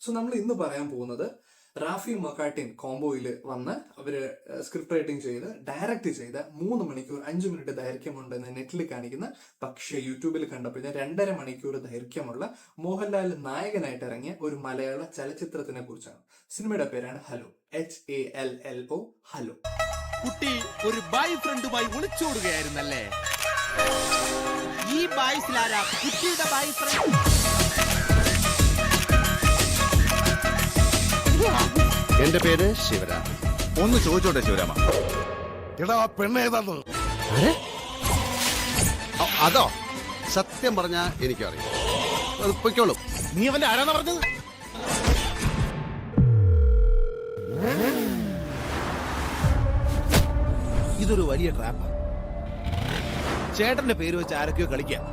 So നമ്മൾ ഇന്ന് പറയാൻ പോകുന്നത് റാഫി മക്കാട്ടിൻ കോംബോയിൽ വന്ന് അവര് സ്ക്രിപ്റ്റ് റൈറ്റിംഗ് ചെയ്ത് ഡയറക്റ്റ് ചെയ്ത 3 മണിക്കൂർ 5 മിനിറ്റ് ദൈർഘ്യമുണ്ടെന്ന് നെറ്റിൽ കാണിക്കുന്ന പക്ഷേ യൂട്യൂബിൽ കണ്ടപ്പോൾ 2.5 മണിക്കൂർ ദൈർഘ്യമുള്ള മോഹൻലാൽ നായകനായിട്ട് ഇറങ്ങിയ ഒരു മലയാള ചലച്ചിത്രത്തിനെ കുറിച്ചാണ്. സിനിമയുടെ പേരാണ് ഹലോ, HALLO, ഹലോ. കുട്ടി ഒരു ബോയ് ഫ്രണ്ടുമായി ഒളിച്ചോടുകയായിരുന്നല്ലേ? ഈ ബോയ്സിലാരാ കുട്ടിയുടെ ബോയ് ഫ്രണ്ട്? എന്റെ പേര് ശിവരാമ. ഒന്ന് ചോദിച്ചോട്ടെ ശിവരാമ, എടാ പെണ്ണേതാന്ന്? അതോ? സത്യം പറഞ്ഞാ എനിക്കറിയാം. അത് പൊയ്ക്കോളും. നീ അവന്റെ ആരാന്ന് പറഞ്ഞത്? ഇതൊരു വലിയ ട്രാപ്പാണ്. ചേട്ടന്റെ പേര് വെച്ച് ആരൊക്കെയോ കളിക്കാം.